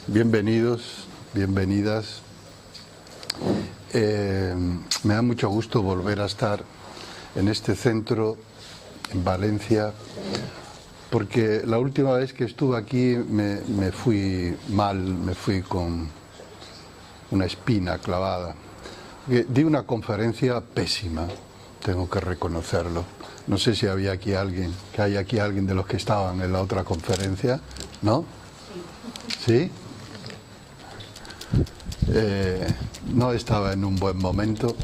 Bienvenidos, bienvenidas. Me da mucho gusto volver a estar en este centro, en Valencia, porque la última vez que estuve aquí me fui mal, me fui con una espina clavada. Di una conferencia pésima, tengo que reconocerlo. No sé si había aquí alguien, que hay aquí alguien de los que estaban en la otra conferencia, ¿no? ¿Sí? No estaba en un buen momento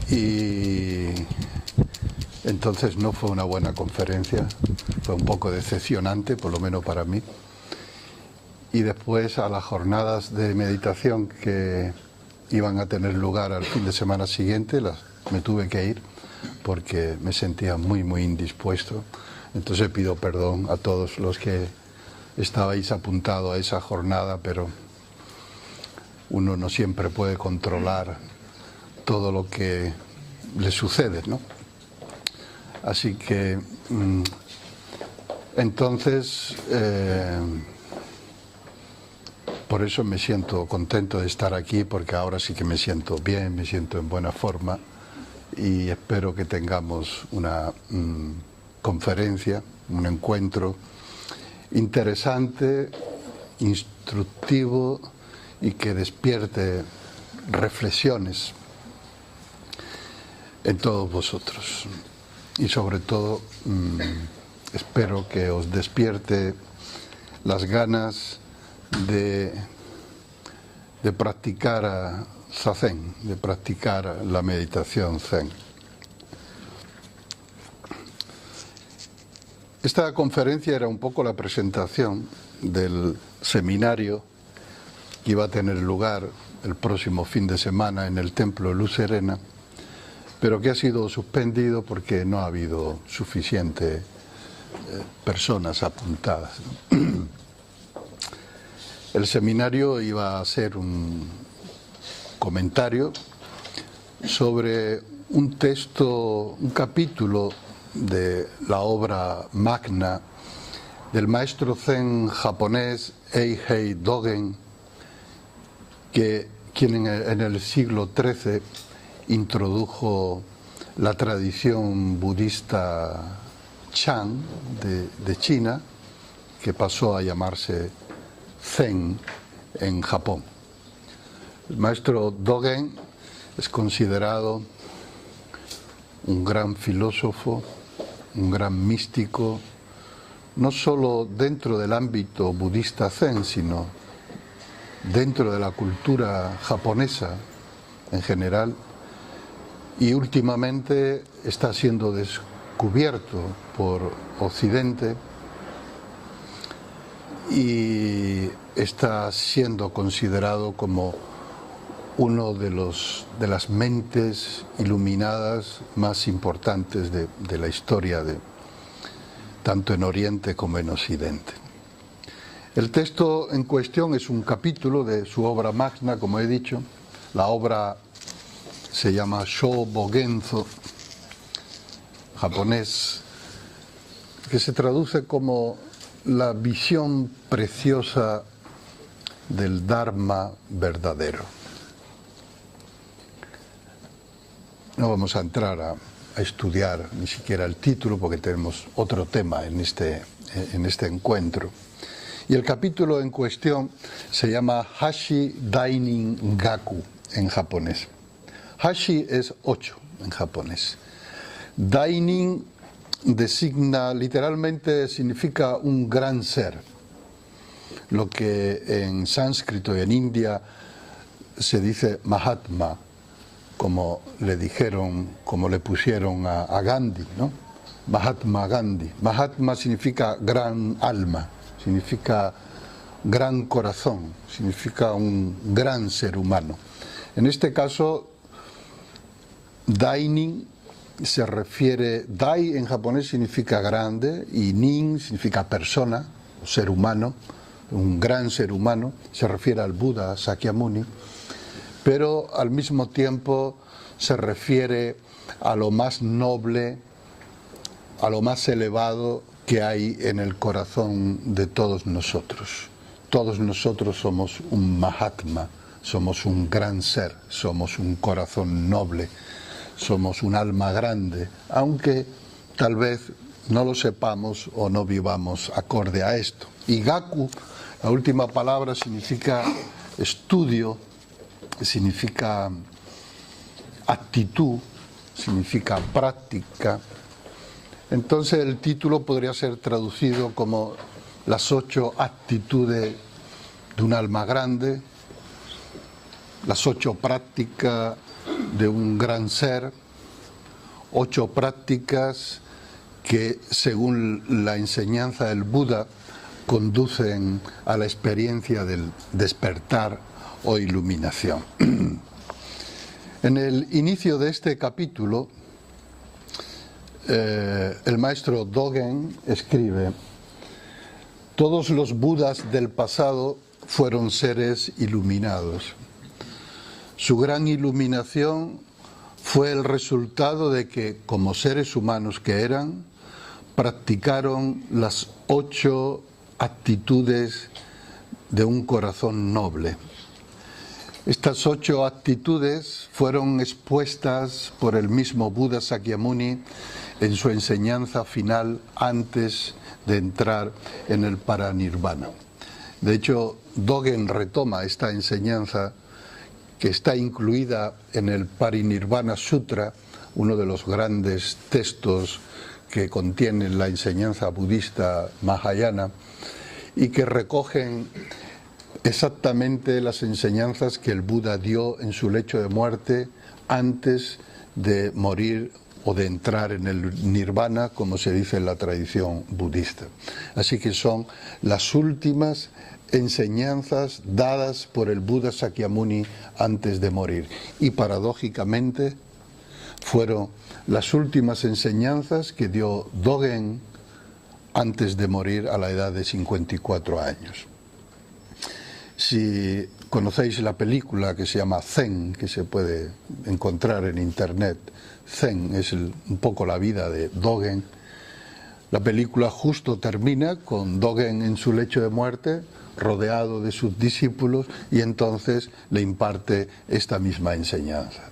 y entonces no fue una buena conferencia, fue un poco decepcionante, por lo menos para mí. Y después a las jornadas de meditación que iban a tener lugar al fin de semana siguiente, me tuve que ir porque me sentía muy indispuesto. Entonces pido perdón a todos los que estabais apuntados a esa jornada, pero uno no siempre puede controlar todo lo que le sucede, ¿no? Así que entonces por eso me siento contento de estar aquí, porque ahora sí que me siento bien, me siento en buena forma y espero que tengamos una conferencia, un encuentro interesante, instructivo y que despierte reflexiones en todos vosotros. Y sobre todo espero que os despierte las ganas de practicar zazen, de practicar la meditación zen. Esta conferencia era un poco la presentación del seminario que iba a tener lugar el próximo fin de semana en el Templo de Luz Serena, pero que ha sido suspendido porque no ha habido suficiente personas apuntadas. El seminario iba a ser un comentario sobre un texto, un capítulo de la obra magna del maestro zen japonés Eihei Dogen, quien en el siglo XIII introdujo la tradición budista Chan de China, que pasó a llamarse Zen en Japón. El maestro Dogen es considerado un gran filósofo, un gran místico, no solo dentro del ámbito budista Zen, sino dentro de la cultura japonesa en general, y últimamente está siendo descubierto por Occidente y está siendo considerado como uno de las mentes iluminadas más importantes de la historia, tanto en Oriente como en Occidente. El texto en cuestión es un capítulo de su obra magna, como he dicho. La obra se llama Shobogenzo, japonés, que se traduce como la visión preciosa del Dharma verdadero. No vamos a entrar a estudiar ni siquiera el título, porque tenemos otro tema en este encuentro. Y el capítulo en cuestión se llama Hashi Dainin Gaku en japonés. Hashi es 8 en japonés. Dainin designa, literalmente significa un gran ser, lo que en sánscrito y en India se dice Mahatma, como le pusieron a Gandhi, ¿no? Mahatma Gandhi. Mahatma significa gran alma, significa gran corazón, significa un gran ser humano. En este caso, Dainin se refiere, Dai en japonés significa grande y Nin significa persona, ser humano, un gran ser humano, se refiere al Buda Sakyamuni, pero al mismo tiempo se refiere a lo más noble, a lo más elevado que hay en el corazón de todos nosotros. todos nosotros somos un Mahatma, somos un gran ser, somos un corazón noble, somos un alma grande, aunque tal vez no lo sepamos o no vivamos acorde a esto. Y Gaku, la última palabra, significa estudio, significa actitud, significa práctica. Entonces el título podría ser traducido como las 8 actitudes de un alma grande, las 8 prácticas de un gran ser, 8 prácticas que, según la enseñanza del Buda, conducen a la experiencia del despertar o iluminación. En el inicio de este capítulo, el maestro Dogen escribe: todos los Budas del pasado fueron seres iluminados. Su gran iluminación fue el resultado de que, como seres humanos que eran, practicaron las 8 actitudes de un corazón noble. Estas 8 actitudes fueron expuestas por el mismo Buda Sakyamuni en su enseñanza final antes de entrar en el paranirvana. De hecho, Dogen retoma esta enseñanza que está incluida en el Parinirvana Sutra, uno de los grandes textos que contienen la enseñanza budista Mahayana y que recogen exactamente las enseñanzas que el Buda dio en su lecho de muerte antes de morir o de entrar en el nirvana, como se dice en la tradición budista. Así que son las últimas enseñanzas dadas por el Buda Sakyamuni antes de morir. Y paradójicamente fueron las últimas enseñanzas que dio Dogen antes de morir a la edad de 54 años. Si conocéis la película que se llama Zen, que se puede encontrar en internet, Zen es un poco la vida de Dogen. La película justo termina con Dogen en su lecho de muerte, rodeado de sus discípulos, y entonces le imparte esta misma enseñanza,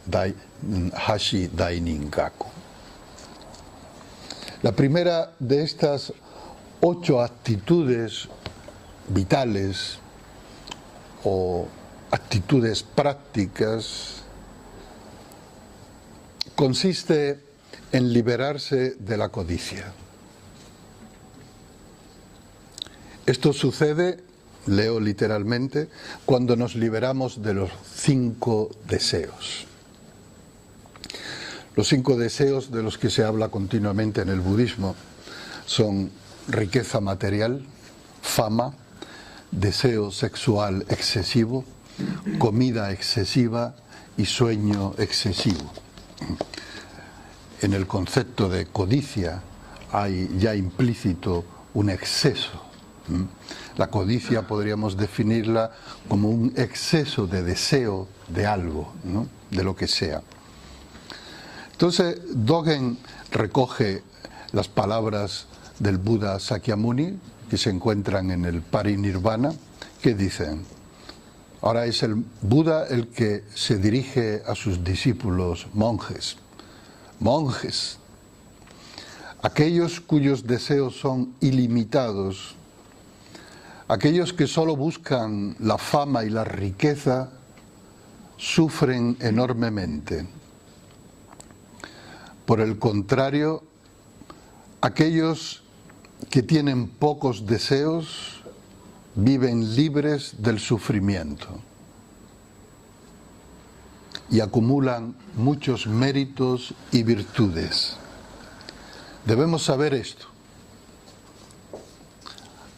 Hashi Dainin Gaku. La primera de estas 8 actitudes vitales o actitudes prácticas consiste en liberarse de la codicia. Esto sucede, leo literalmente, cuando nos liberamos de los 5 deseos. Los 5 deseos de los que se habla continuamente en el budismo son riqueza material, fama, deseo sexual excesivo, comida excesiva y sueño excesivo. En el concepto de codicia hay ya implícito un exceso. La codicia podríamos definirla como un exceso de deseo de algo, ¿no? De lo que sea. Entonces, Dogen recoge las palabras del Buda Sakyamuni, que se encuentran en el Parinirvana, que dicen: ahora es el Buda el que se dirige a sus discípulos monjes. Monjes, aquellos cuyos deseos son ilimitados, aquellos que solo buscan la fama y la riqueza, sufren enormemente. Por el contrario, aquellos que tienen pocos deseos viven libres del sufrimiento y acumulan muchos méritos y virtudes. Debemos saber esto.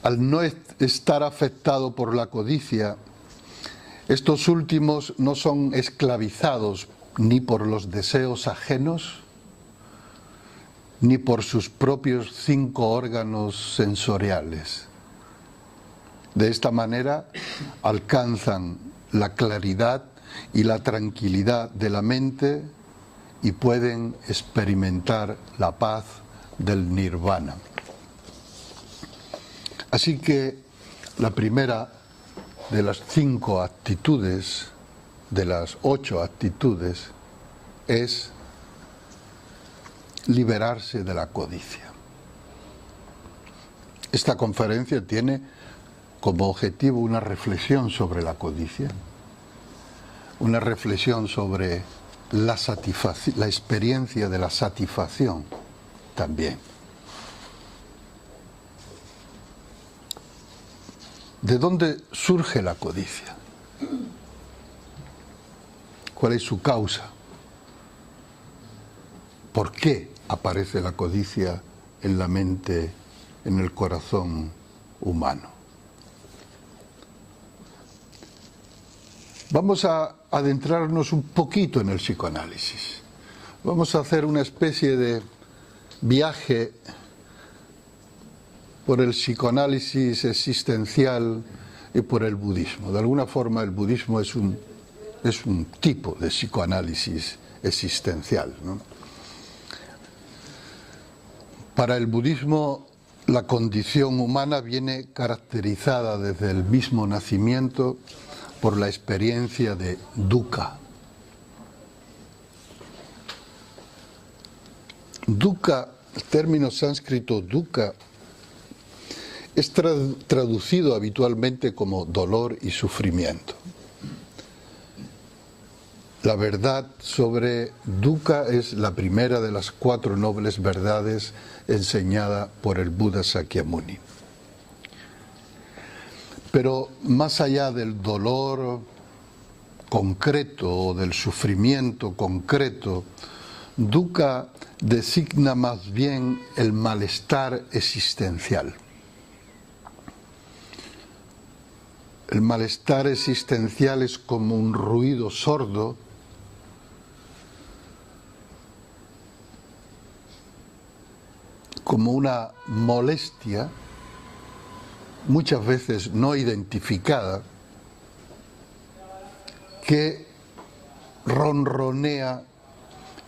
Al no estar afectado por la codicia, estos últimos no son esclavizados ni por los deseos ajenos, ni por sus propios 5 órganos sensoriales. De esta manera alcanzan la claridad y la tranquilidad de la mente y pueden experimentar la paz del nirvana. Así que la primera de las 5 actitudes, de las 8 actitudes, es liberarse de la codicia. Esta conferencia tiene como objetivo una reflexión sobre la codicia, una reflexión sobre la experiencia de la satisfacción también. ¿De dónde surge la codicia? ¿Cuál es su causa? ¿Por qué aparece la codicia en la mente, en el corazón humano? Vamos a adentrarnos un poquito en el psicoanálisis. Vamos a hacer una especie de viaje por el psicoanálisis existencial y por el budismo. De alguna forma el budismo es un tipo de psicoanálisis existencial, ¿no? Para el budismo, la condición humana viene caracterizada desde el mismo nacimiento por la experiencia de dukkha. Dukkha, el término sánscrito dukkha, es traducido habitualmente como dolor y sufrimiento. La verdad sobre dukkha es la primera de las 4 nobles verdades enseñada por el Buda Sakyamuni. Pero más allá del dolor concreto o del sufrimiento concreto, dukkha designa más bien el malestar existencial. El malestar existencial es como un ruido sordo como una molestia, muchas veces no identificada, que ronronea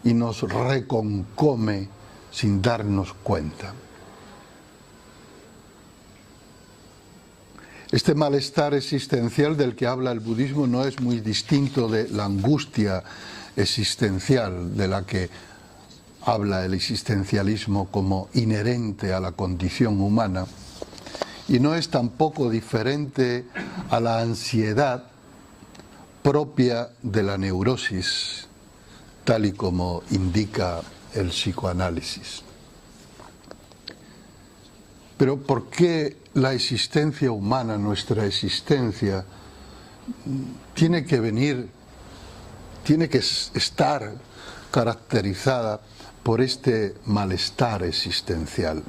y nos reconcome sin darnos cuenta. Este malestar existencial del que habla el budismo no es muy distinto de la angustia existencial de la que habla el existencialismo como inherente a la condición humana, y no es tampoco diferente a la ansiedad propia de la neurosis, tal y como indica el psicoanálisis. Pero ¿por qué la existencia humana, nuestra existencia, tiene que estar caracterizada por este malestar existencial?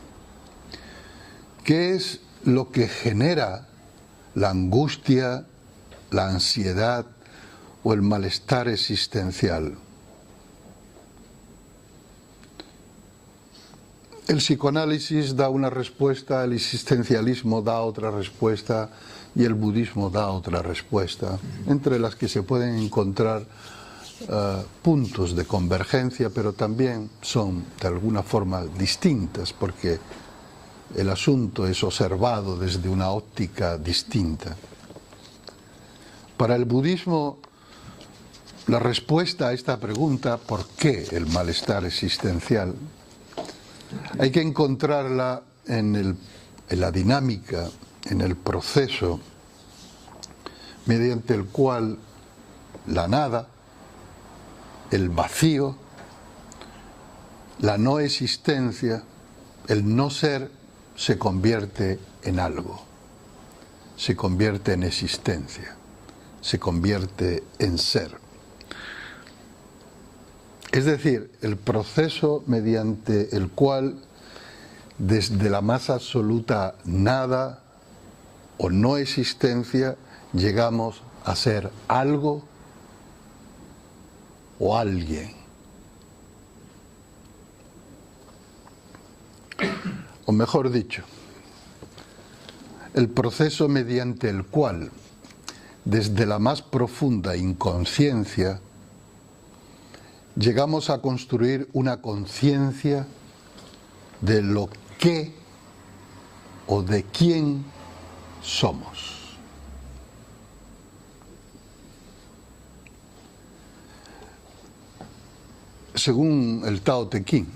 ¿Qué es lo que genera la angustia, la ansiedad o el malestar existencial? El psicoanálisis da una respuesta, el existencialismo da otra respuesta y el budismo da otra respuesta, entre las que se pueden encontrar puntos de convergencia, pero también son de alguna forma distintas, porque el asunto es observado desde una óptica distinta. Para el budismo, la respuesta a esta pregunta, ¿por qué el malestar existencial?, hay que encontrarla en la dinámica, en el proceso mediante el cual la nada, el vacío, la no existencia, el no ser, se convierte en algo, se convierte en existencia, se convierte en ser. Es decir, el proceso mediante el cual desde la más absoluta nada o no existencia llegamos a ser algo o alguien. O mejor dicho, el proceso mediante el cual desde la más profunda inconsciencia llegamos a construir una conciencia de lo que o de quién somos. según el Tao Te Ching,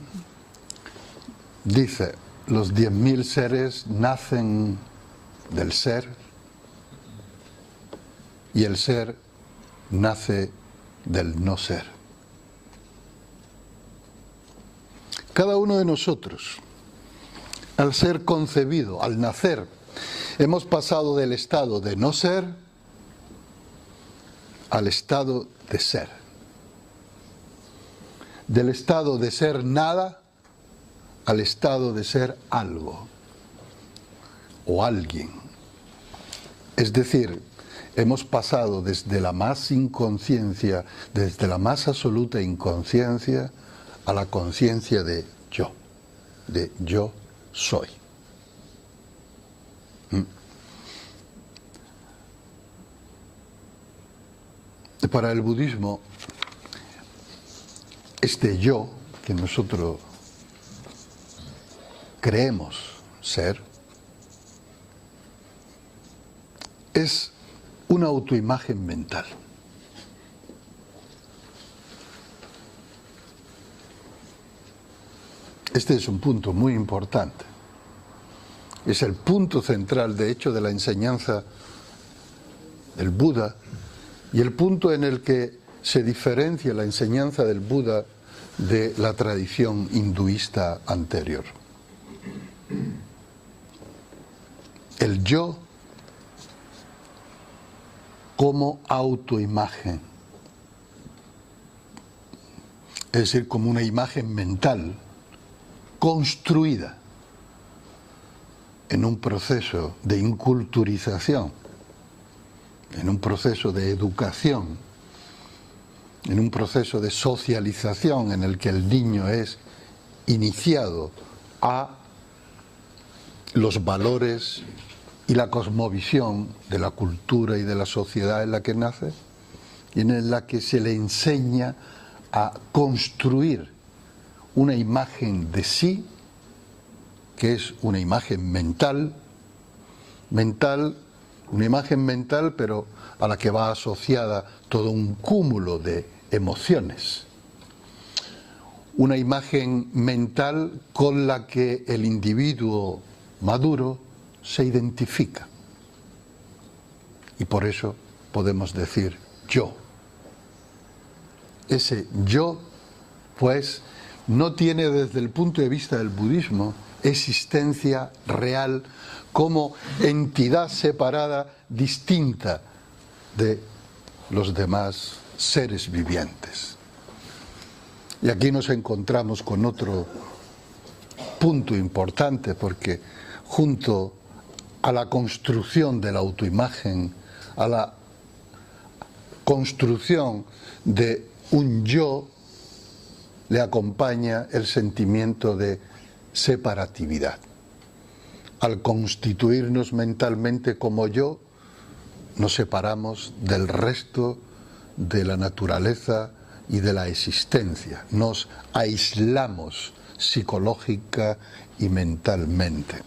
dice, los 10.000 seres nacen del ser y el ser nace del no ser. Cada uno de nosotros, al ser concebido, al nacer, hemos pasado del estado de no ser al estado de ser. Del estado de ser nada al estado de ser algo o alguien. Es decir, hemos pasado desde la más inconsciencia, desde la más absoluta inconsciencia, a la conciencia de yo soy. Para el budismo, este yo que nosotros creemos ser es una autoimagen mental. Este es un punto muy importante. Es el punto central, de hecho, de la enseñanza del Buda y el punto en el que se diferencia la enseñanza del Buda de la tradición hinduista anterior. El yo como autoimagen, es decir, como una imagen mental construida en un proceso de inculturización, en un proceso de educación, en un proceso de socialización en el que el niño es iniciado a los valores y la cosmovisión de la cultura y de la sociedad en la que nace, y en la que se le enseña a construir una imagen de sí, que es una imagen mental, una imagen mental, pero a la que va asociada todo un cúmulo de emociones. Una imagen mental con la que el individuo maduro se identifica. Y por eso podemos decir yo. Ese yo, pues, no tiene desde el punto de vista del budismo existencia real como entidad separada, distinta de los demás seres vivientes. Y aquí nos encontramos con otro punto importante, porque junto a la construcción de la autoimagen, a la construcción de un yo, le acompaña el sentimiento de separatividad. Al constituirnos mentalmente como yo, nos separamos del resto de la naturaleza y de la existencia. Nos aislamos psicológica y mentalmente.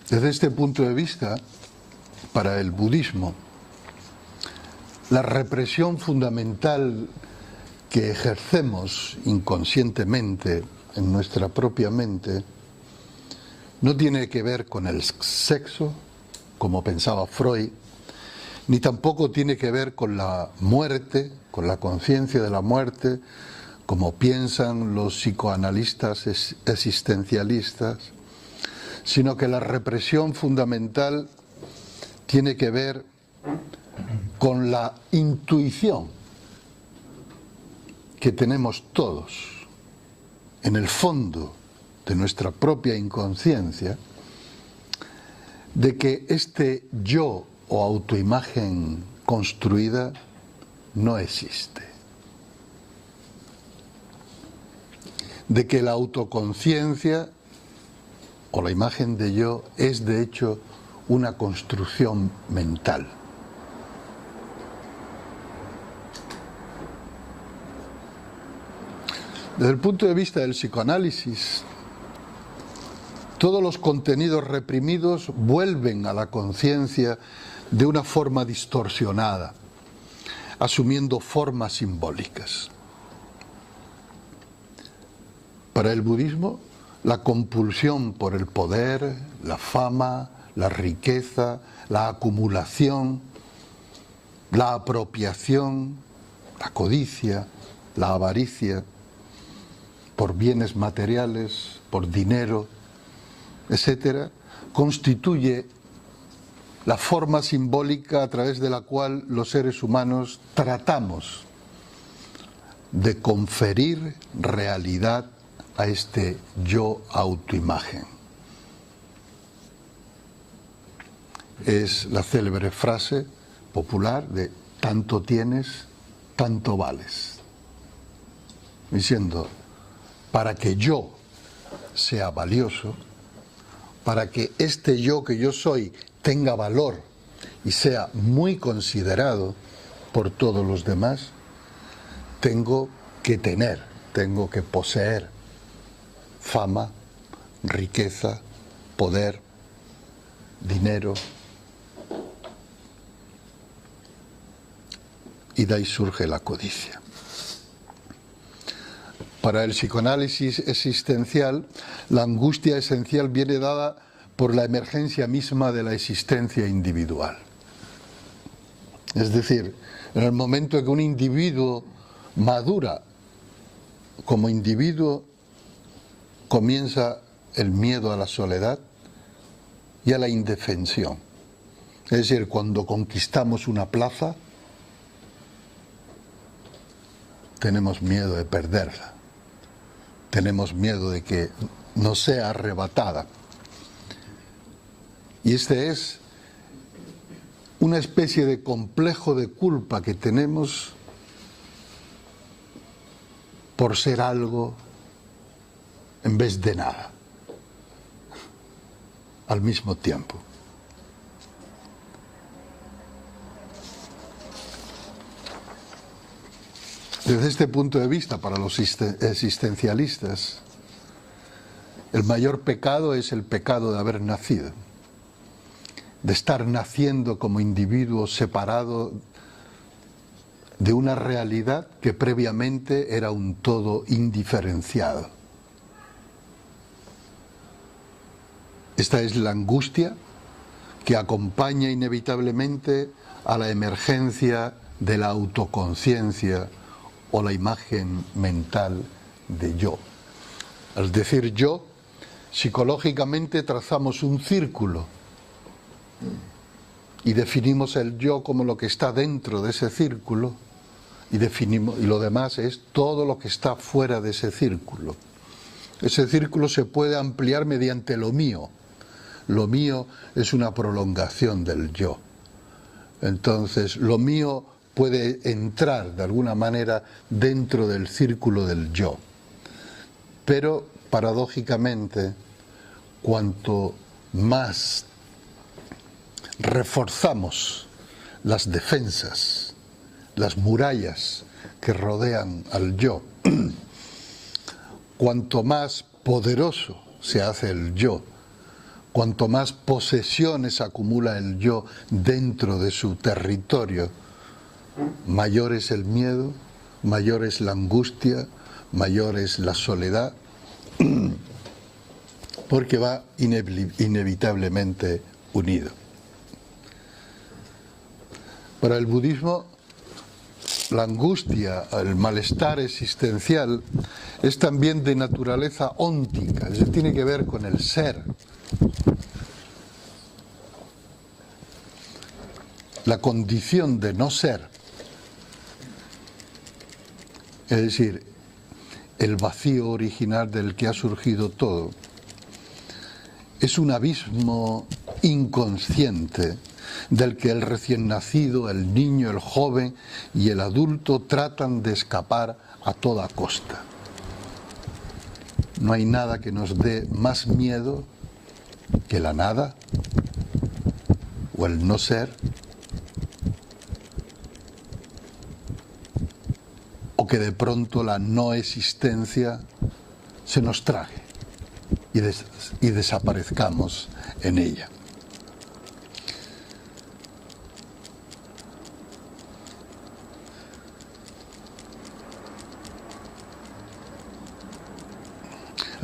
Desde este punto de vista, para el budismo, la represión fundamental que ejercemos inconscientemente en nuestra propia mente no tiene que ver con el sexo, como pensaba Freud, ni tampoco tiene que ver con la muerte, con la conciencia de la muerte, como piensan los psicoanalistas existencialistas, sino que la represión fundamental tiene que ver con la intuición que tenemos todos en el fondo de nuestra propia inconsciencia, de que este yo o autoimagen construida no existe, de que la autoconciencia o la imagen de yo es de hecho una construcción mental. Desde el punto de vista del psicoanálisis, todos los contenidos reprimidos vuelven a la conciencia de una forma distorsionada. asumiendo formas simbólicas. Para el budismo, la compulsión por el poder, la fama, la riqueza, la acumulación, la apropiación, la codicia, la avaricia, por bienes materiales, por dinero, etc., constituye la forma simbólica a través de la cual los seres humanos tratamos de conferir realidad a este yo autoimagen. Es la célebre frase popular de tanto tienes, tanto vales. Diciendo, para que yo sea valioso, para que este yo que yo soy tenga valor y sea muy considerado por todos los demás, tengo que tener, tengo que poseer fama, riqueza, poder, dinero. Y de ahí surge la codicia. Para el psicoanálisis existencial, la angustia esencial viene dada por la emergencia misma de la existencia individual. Es decir, en el momento en que un individuo madura como individuo, comienza el miedo a la soledad y a la indefensión. Es decir, cuando conquistamos una plaza, tenemos miedo de perderla, tenemos miedo de que nos sea arrebatada. Y este es una especie de complejo de culpa que tenemos por ser algo en vez de nada, al mismo tiempo. Desde este punto de vista, para los existencialistas, el mayor pecado es el pecado de haber nacido, de estar naciendo como individuo separado de una realidad que previamente era un todo indiferenciado. Esta es la angustia que acompaña inevitablemente a la emergencia de la autoconciencia o la imagen mental de yo. Al decir yo, psicológicamente trazamos un círculo y definimos el yo como lo que está dentro de ese círculo y lo demás es todo lo que está fuera de ese círculo. Ese círculo se puede ampliar mediante lo mío. Lo mío es una prolongación del yo. Entonces, lo mío puede entrar de alguna manera dentro del círculo del yo. Pero, paradójicamente, cuanto más reforzamos las defensas, las murallas que rodean al yo, cuanto más poderoso se hace el yo, cuanto más posesiones acumula el yo dentro de su territorio, mayor es el miedo, mayor es la angustia, mayor es la soledad, porque va inevitablemente unido. Para el budismo, la angustia, el malestar existencial es también de naturaleza óntica, es decir, tiene que ver con el ser. La condición de no ser, es decir, el vacío original del que ha surgido todo, es un abismo inconsciente del que el recién nacido, el niño, el joven y el adulto tratan de escapar a toda costa. No hay nada que nos dé más miedo que la nada o el no ser, o que de pronto la no existencia se nos trague y desaparezcamos en ella.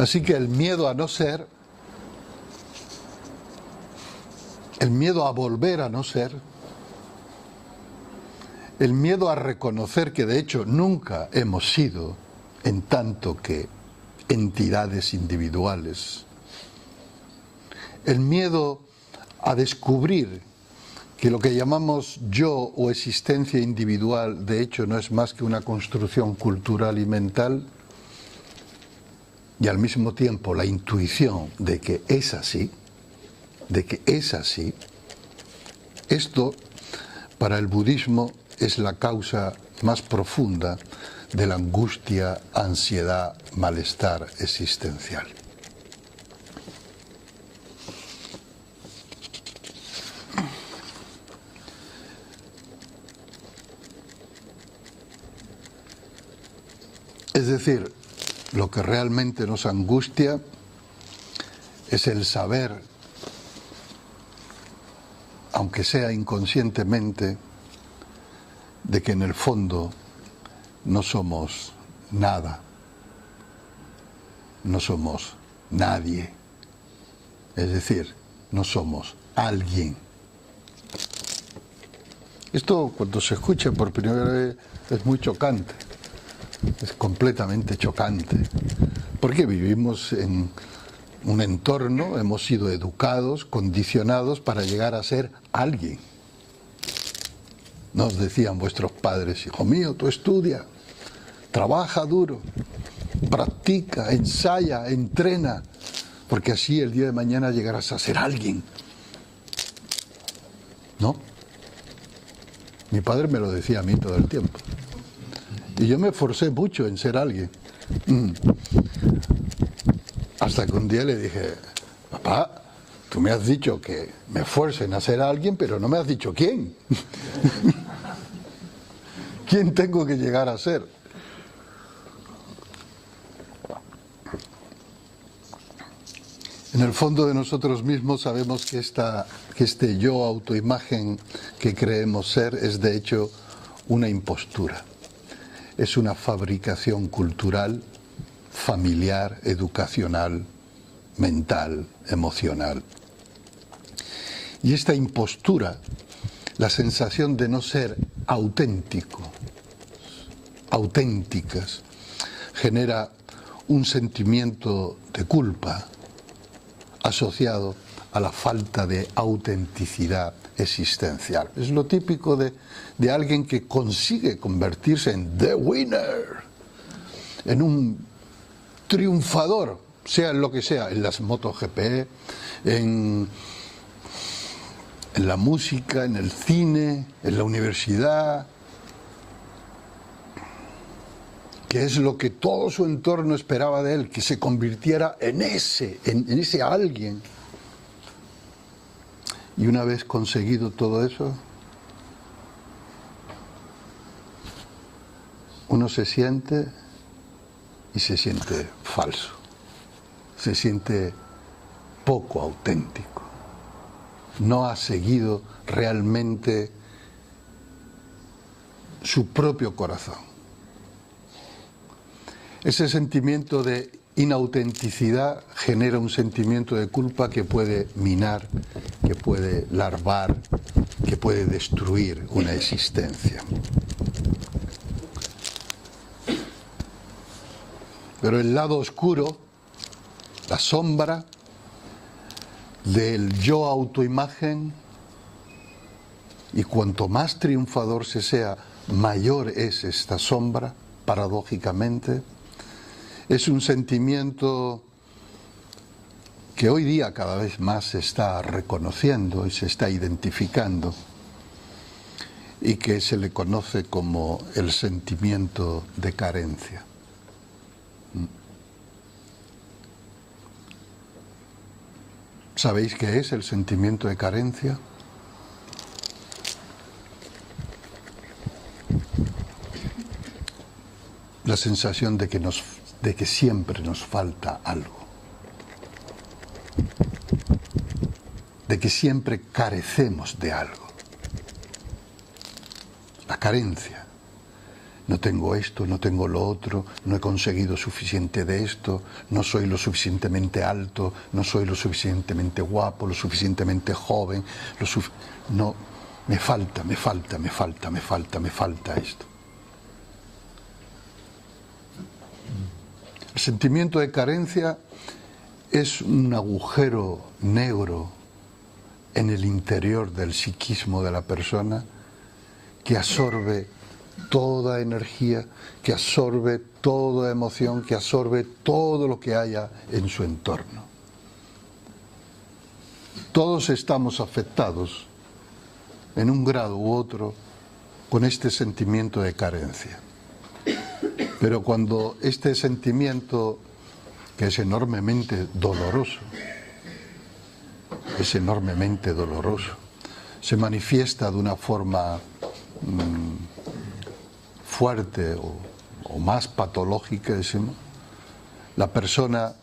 Así que el miedo a no ser, el miedo a volver a no ser, el miedo a reconocer que de hecho nunca hemos sido, en tanto que entidades individuales, el miedo a descubrir que lo que llamamos yo o existencia individual de hecho no es más que una construcción cultural y mental, y al mismo tiempo la intuición de que es así, esto para el budismo es la causa más profunda de la angustia, ansiedad, malestar existencial. Es decir, lo que realmente nos angustia es el saber, aunque sea inconscientemente, de que en el fondo no somos nada, no somos nadie, es decir, no somos alguien. Esto cuando se escucha por primera vez es muy chocante, es completamente chocante, porque vivimos en un entorno, hemos sido educados, condicionados para llegar a ser alguien. Nos decían vuestros padres: hijo mío, tú estudia, trabaja duro, practica, ensaya, entrena, porque así el día de mañana llegarás a ser alguien. ¿No? Mi padre me lo decía a mí todo el tiempo. Y yo me esforcé mucho en ser alguien. Hasta que un día le dije: papá, tú me has dicho que me esfuerce en ser alguien, pero no me has dicho quién. ¿Quién tengo que llegar a ser? En el fondo de nosotros mismos sabemos que este yo autoimagen que creemos ser es de hecho una impostura. Es una fabricación cultural, familiar, educacional, mental, emocional. Y esta impostura, la sensación de no ser auténtico, auténticas, genera un sentimiento de culpa asociado a la falta de autenticidad existencial. Es lo típico de alguien que consigue convertirse en the winner, en un triunfador, sea en lo que sea, en las MotoGP, en la música, en el cine, en la universidad, que es lo que todo su entorno esperaba de él, que se convirtiera en ese alguien. Y una vez conseguido todo eso, uno se siente falso, se siente poco auténtico, no ha seguido realmente su propio corazón. Ese sentimiento de inautenticidad genera un sentimiento de culpa que puede minar, que puede larvar, que puede destruir una existencia. Pero el lado oscuro, la sombra del yo autoimagen, y cuanto más triunfador se sea, mayor es esta sombra, paradójicamente. Es un sentimiento que hoy día cada vez más se está reconociendo y se está identificando, y que se le conoce como el sentimiento de carencia. ¿Sabéis qué es el sentimiento de carencia? La sensación de que siempre nos falta algo, de que siempre carecemos de algo. La carencia no tengo esto, no tengo lo otro, no he conseguido suficiente de esto, no soy lo suficientemente alto, no soy lo suficientemente guapo, lo suficientemente joven, no, me falta esto. El sentimiento de carencia es un agujero negro en el interior del psiquismo de la persona que absorbe toda energía, que absorbe toda emoción, que absorbe todo lo que haya en su entorno. Todos estamos afectados en un grado u otro con este sentimiento de carencia. Pero cuando este sentimiento, que es enormemente doloroso, se manifiesta de una forma fuerte o más patológica, decimos, la persona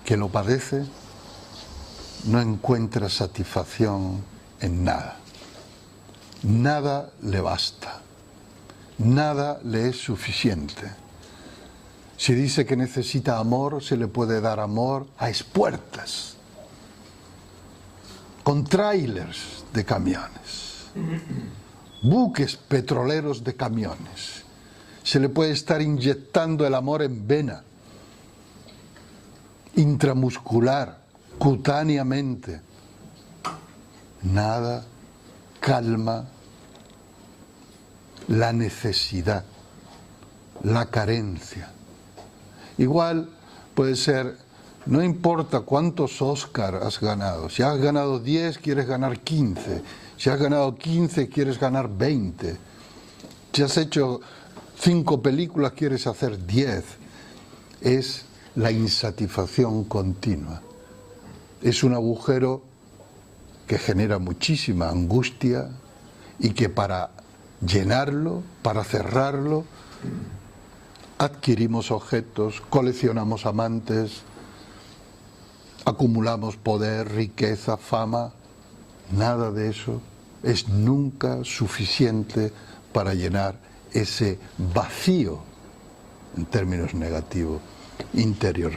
que lo padece no encuentra satisfacción en nada. Nada le basta, nada le es suficiente. Si dice que necesita amor, se le puede dar amor a expuertas, con trailers de camiones, buques petroleros de camiones. Se le puede estar inyectando el amor en vena, intramuscular, cutáneamente. Nada calma la necesidad, la carencia. Igual puede ser, no importa cuántos Oscar has ganado, si has ganado 10 quieres ganar 15, si has ganado 15 quieres ganar 20, si has hecho 5 películas quieres hacer 10, es la insatisfacción continua, es un agujero que genera muchísima angustia y que para llenarlo, para cerrarlo, adquirimos objetos, coleccionamos amantes, acumulamos poder, riqueza, fama. Nada de eso es nunca suficiente para llenar ese vacío, en términos negativos, interior.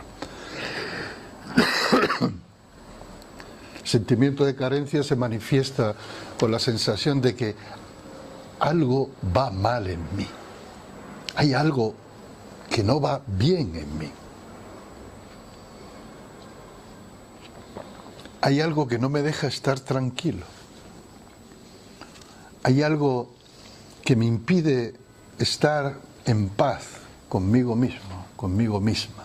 El sentimiento de carencia se manifiesta con la sensación de que algo va mal en mí. Hay algo que no va bien en mí. Hay algo que no me deja estar tranquilo. Hay algo que me impide estar en paz conmigo mismo, conmigo misma.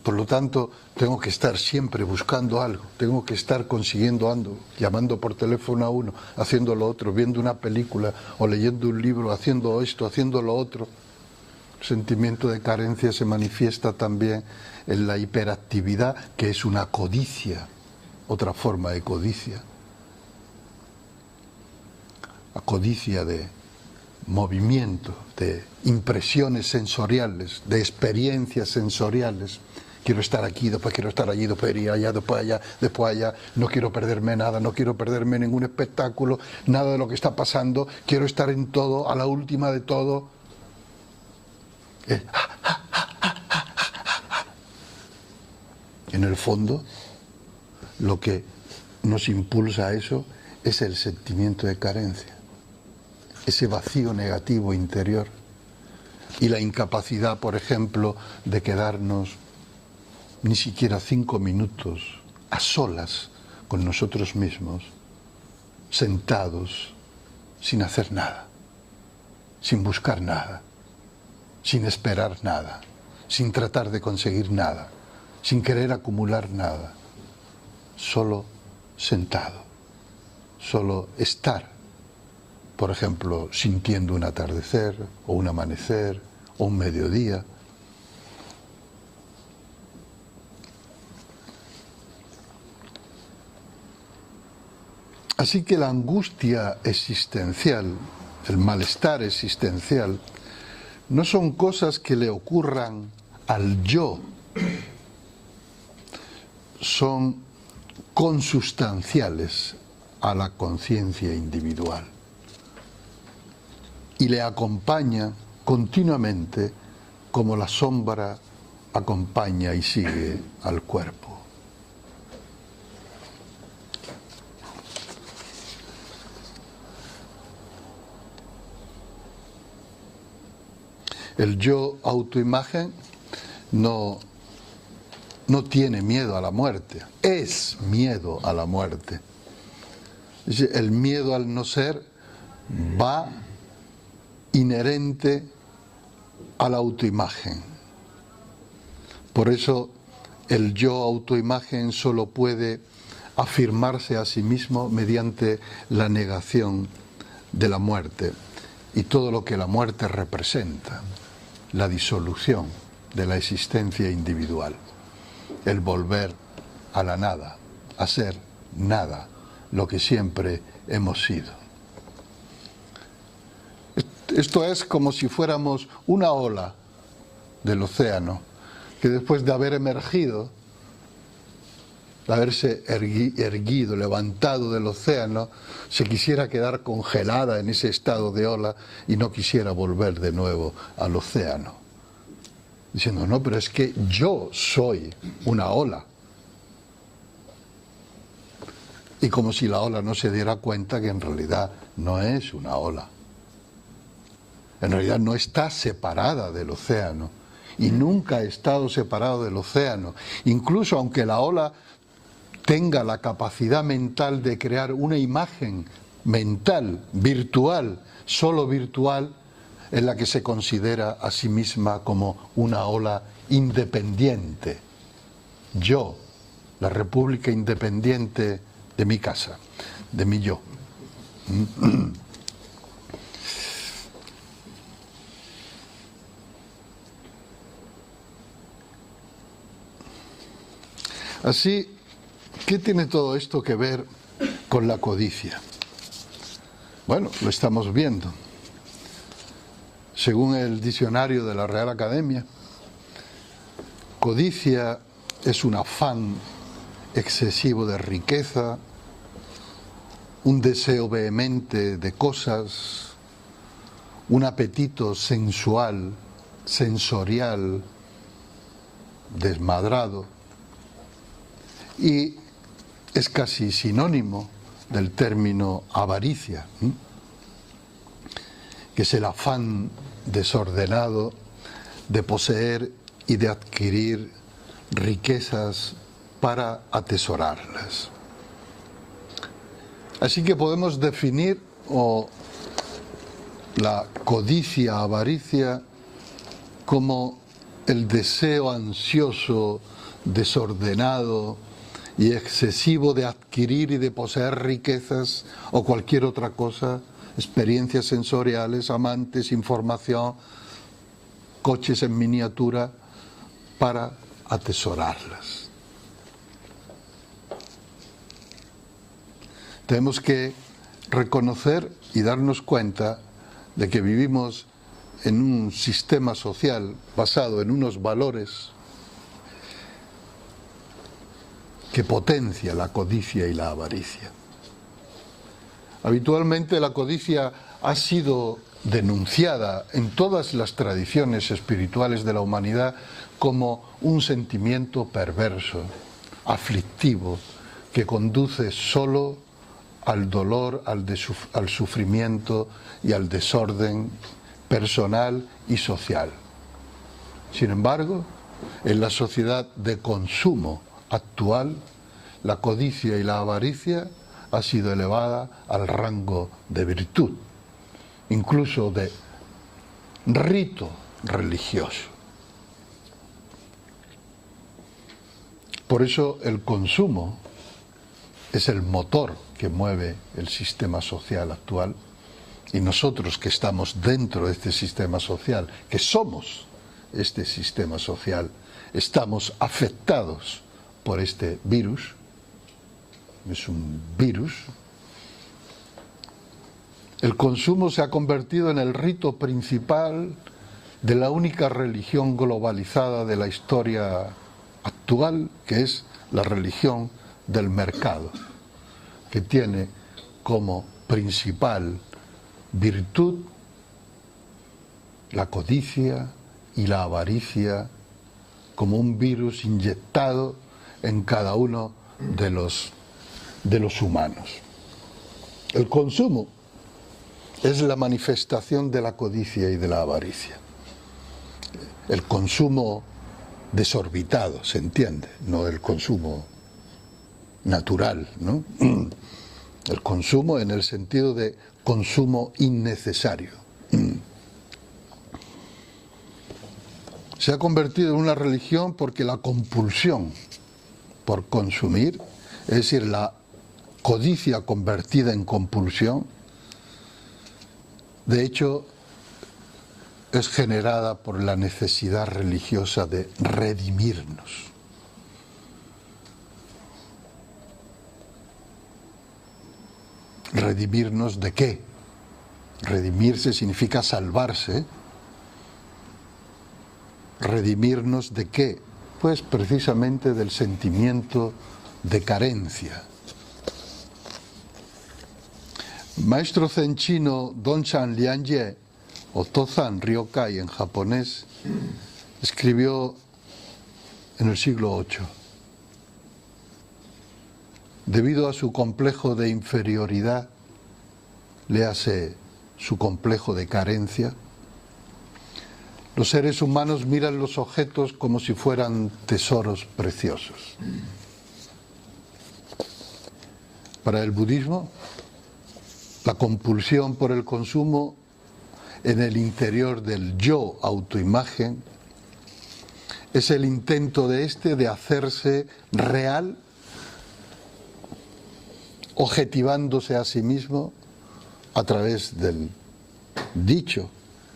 Por lo tanto, tengo que estar siempre buscando algo, tengo que estar consiguiendo algo, llamando por teléfono a uno, haciendo lo otro, viendo una película o leyendo un libro, haciendo esto, haciendo lo otro. El sentimiento de carencia se manifiesta también en la hiperactividad, que es una codicia, otra forma de codicia. La codicia de movimiento, de impresiones sensoriales, de experiencias sensoriales. Quiero estar aquí, después quiero estar allí, después ir allá, después allá. No quiero perderme nada, no quiero perderme ningún espectáculo, nada de lo que está pasando. Quiero estar en todo, a la última de todo. En el fondo, lo que nos impulsa a eso es el sentimiento de carencia, ese vacío negativo interior y la incapacidad, por ejemplo, de quedarnos ni siquiera 5 minutos a solas con nosotros mismos, sentados, sin hacer nada, sin buscar nada, sin esperar nada, sin tratar de conseguir nada, sin querer acumular nada, solo sentado, solo estar, por ejemplo, sintiendo un atardecer o un amanecer o un mediodía. Así que la angustia existencial, el malestar existencial, no son cosas que le ocurran al yo, son consustanciales a la conciencia individual. y le acompaña continuamente como la sombra acompaña y sigue al cuerpo. El yo autoimagen no tiene miedo a la muerte, es miedo a la muerte. El miedo al no ser va inherente a la autoimagen. Por eso el yo autoimagen solo puede afirmarse a sí mismo mediante la negación de la muerte y todo lo que la muerte representa, la disolución de la existencia individual, el volver a la nada, a ser nada, lo que siempre hemos sido. Esto es como si fuéramos una ola del océano que después de haber emergido, de haberse erguido, levantado del océano, se quisiera quedar congelada en ese estado de ola y no quisiera volver de nuevo al océano. Diciendo, no, pero es que yo soy una ola. Y como si la ola no se diera cuenta que en realidad no es una ola. En realidad no está separada del océano y nunca ha estado separado del océano. Incluso aunque la ola tenga la capacidad mental de crear una imagen mental, virtual, solo virtual, en la que se considera a sí misma como una ola independiente. Yo, la república independiente de mi casa, de mi yo. Así, ¿qué tiene todo esto que ver con la codicia? Bueno, lo estamos viendo. Según el diccionario de la Real Academia, codicia es un afán excesivo de riqueza, un deseo vehemente de cosas, un apetito sensual, sensorial, desmadrado, y es casi sinónimo del término avaricia, que es el afán desordenado de poseer y de adquirir riquezas para atesorarlas. Así que podemos definir la codicia, avaricia, como el deseo ansioso, desordenado y excesivo de adquirir y de poseer riquezas o cualquier otra cosa, experiencias sensoriales, amantes, información, coches en miniatura, para atesorarlas. Tenemos que reconocer y darnos cuenta de que vivimos en un sistema social basado en unos valores que potencia la codicia y la avaricia. Habitualmente la codicia ha sido denunciada en todas las tradiciones espirituales de la humanidad como un sentimiento perverso, aflictivo, que conduce solo al dolor, al sufrimiento y al desorden personal y social. Sin embargo, en la sociedad de consumo actual, la codicia y la avaricia ha sido elevada al rango de virtud, incluso de rito religioso. Por eso el consumo es el motor que mueve el sistema social actual, y nosotros que estamos dentro de este sistema social, que somos este sistema social, estamos afectados por este virus. Es un virus. El consumo se ha convertido en el rito principal de la única religión globalizada de la historia actual, que es la religión del mercado, que tiene como principal virtud la codicia y la avaricia como un virus inyectado en cada uno de los humanos. El consumo es la manifestación de la codicia y de la avaricia. El consumo desorbitado, se entiende, no el consumo natural, ¿no? El consumo en el sentido de consumo innecesario. Se ha convertido en una religión porque la compulsión por consumir, es decir, la codicia convertida en compulsión, de hecho, es generada por la necesidad religiosa de redimirnos. ¿Redimirnos de qué? Redimirse significa salvarse. ¿Redimirnos de qué? Pues precisamente del sentimiento de carencia. Maestro zen chino Dongshan Lianye, o Tozan Ryokai en japonés, escribió en el siglo VIII: debido a su complejo de inferioridad, léase su complejo de carencia, los seres humanos miran los objetos como si fueran tesoros preciosos. Para el budismo, la compulsión por el consumo en el interior del yo autoimagen es el intento de éste de hacerse real, objetivándose a sí mismo a través del dicho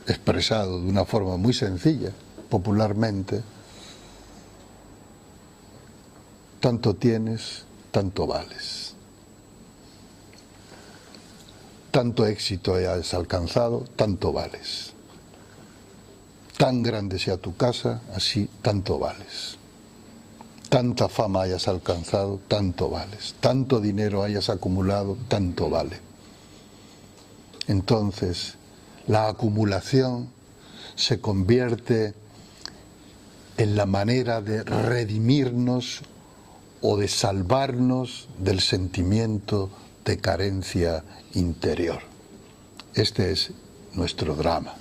expresado de una forma muy sencilla, popularmente: tanto tienes, tanto vales. Tanto éxito hayas alcanzado, tanto vales. Tan grande sea tu casa, así tanto vales. Tanta fama hayas alcanzado, tanto vales. Tanto dinero hayas acumulado, tanto vale. Entonces, la acumulación se convierte en la manera de redimirnos o de salvarnos del sentimiento de carencia interior. Este es nuestro drama,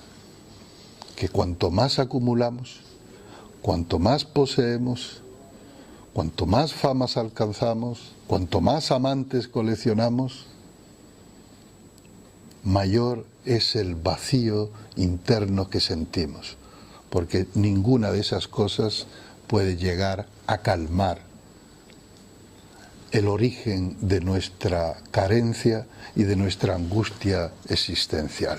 que cuanto más acumulamos, cuanto más poseemos, cuanto más famas alcanzamos, cuanto más amantes coleccionamos, mayor es el vacío interno que sentimos, porque ninguna de esas cosas puede llegar a calmar el origen de nuestra carencia y de nuestra angustia existencial.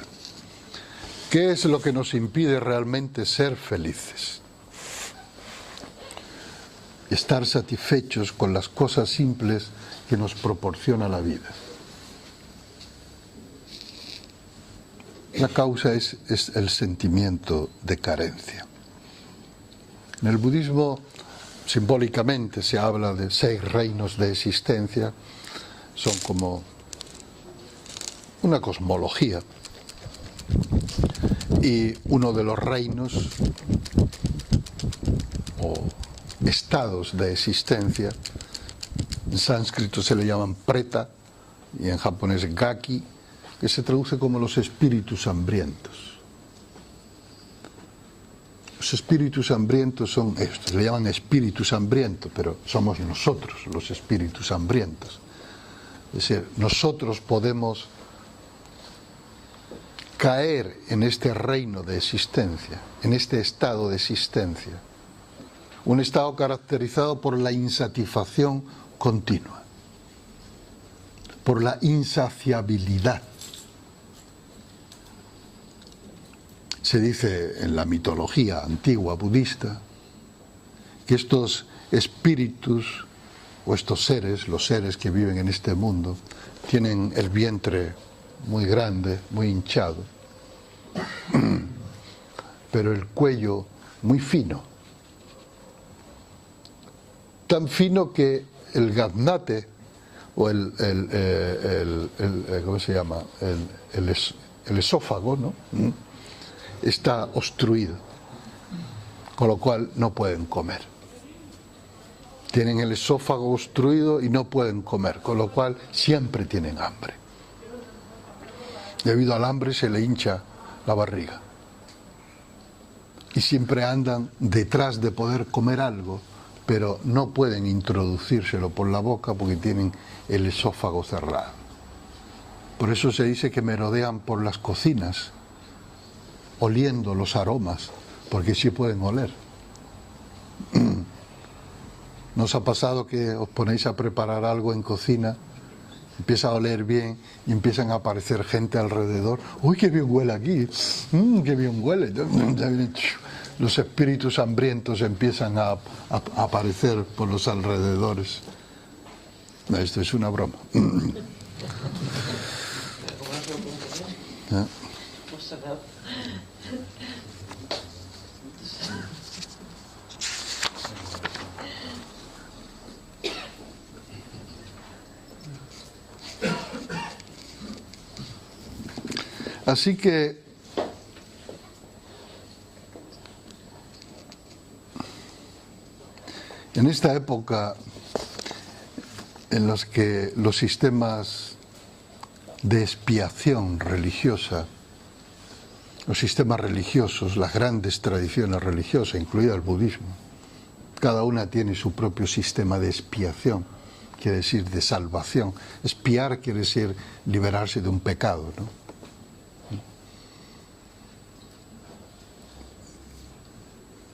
¿Qué es lo que nos impide realmente ser felices? Estar satisfechos con las cosas simples que nos proporciona la vida. La causa es el sentimiento de carencia. En el budismo, simbólicamente se habla de 6 reinos de existencia, son como una cosmología, y uno de los reinos o estados de existencia, en sánscrito se le llaman preta y en japonés gaki, que se traduce como los espíritus hambrientos. Los espíritus hambrientos son estos, le llaman espíritus hambrientos, pero somos nosotros los espíritus hambrientos. Es decir, nosotros podemos caer en este reino de existencia, en este estado de existencia, un estado caracterizado por la insatisfacción continua, por la insaciabilidad. Se dice en la mitología antigua budista que estos espíritus o estos seres, los seres que viven en este mundo, tienen el vientre muy grande, muy hinchado, pero el cuello muy fino. Tan fino que el gaznate o ¿cómo se llama? El esófago, ¿no? está obstruido, con lo cual no pueden comer. Tienen el esófago obstruido y no pueden comer, con lo cual siempre tienen hambre. Debido al hambre se le hincha la barriga. Y siempre andan detrás de poder comer algo, pero no pueden introducírselo por la boca porque tienen el esófago cerrado. Por eso se dice que merodean por las cocinas, oliendo los aromas, porque sí pueden oler. ¿No os ha pasado que os ponéis a preparar algo en cocina, empieza a oler bien y empiezan a aparecer gente alrededor? ¡Uy, qué bien huele aquí! ¡Qué bien huele! Los espíritus hambrientos empiezan a aparecer por los alrededores. No, esto es una broma. ¿Eh? Así que en esta época en los que los sistemas de expiación religiosa, los sistemas religiosos, las grandes tradiciones religiosas, incluido el budismo, cada una tiene su propio sistema de expiación, quiere decir de salvación. Expiar quiere decir liberarse de un pecado, ¿no?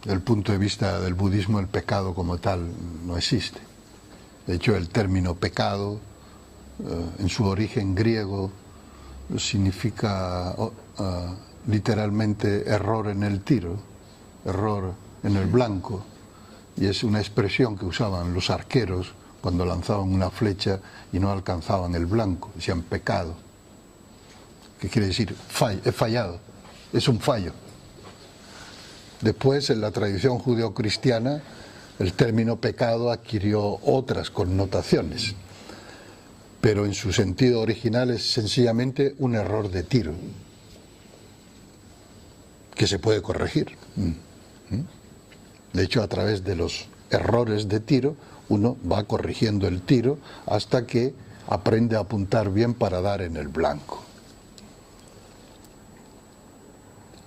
Desde el punto de vista del budismo, el pecado como tal no existe. De hecho, el término pecado, en su origen griego, significa literalmente error en el tiro, error en el blanco, y es una expresión que usaban los arqueros cuando lanzaban una flecha y no alcanzaban el blanco, decían pecado, que quiere decir he fallado, es un fallo. Después, en la tradición judeocristiana, el término pecado adquirió otras connotaciones, pero en su sentido original es sencillamente un error de tiro, que se puede corregir. De hecho, a través de los errores de tiro, uno va corrigiendo el tiro hasta que aprende a apuntar bien para dar en el blanco.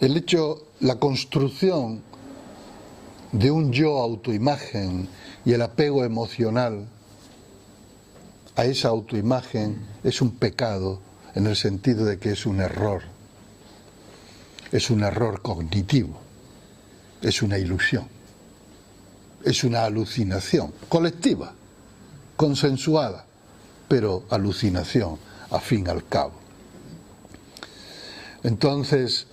El hecho, la construcción de un yo autoimagen y el apego emocional a esa autoimagen es un pecado en el sentido de que es un error cognitivo, es una ilusión, es una alucinación colectiva, consensuada, pero alucinación a fin y al cabo. Entonces,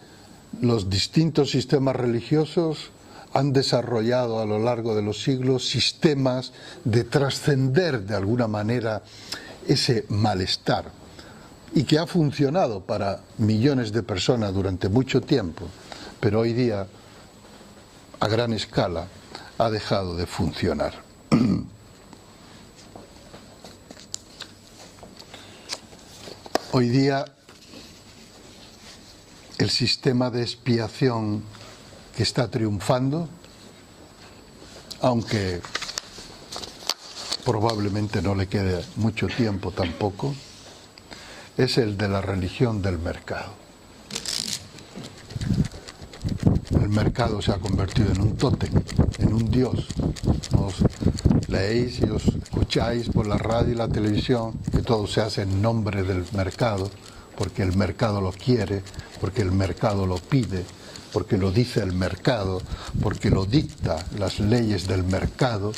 los distintos sistemas religiosos han desarrollado a lo largo de los siglos sistemas de trascender de alguna manera ese malestar y que ha funcionado para millones de personas durante mucho tiempo, pero hoy día a gran escala ha dejado de funcionar. Hoy día el sistema de expiación que está triunfando, aunque probablemente no le quede mucho tiempo tampoco, es el de la religión del mercado. El mercado se ha convertido en un tótem, en un dios. Os leéis y os escucháis por la radio y la televisión que todo se hace en nombre del mercado, porque el mercado lo quiere, porque el mercado lo pide, porque lo dice el mercado, porque lo dicta las leyes del mercado,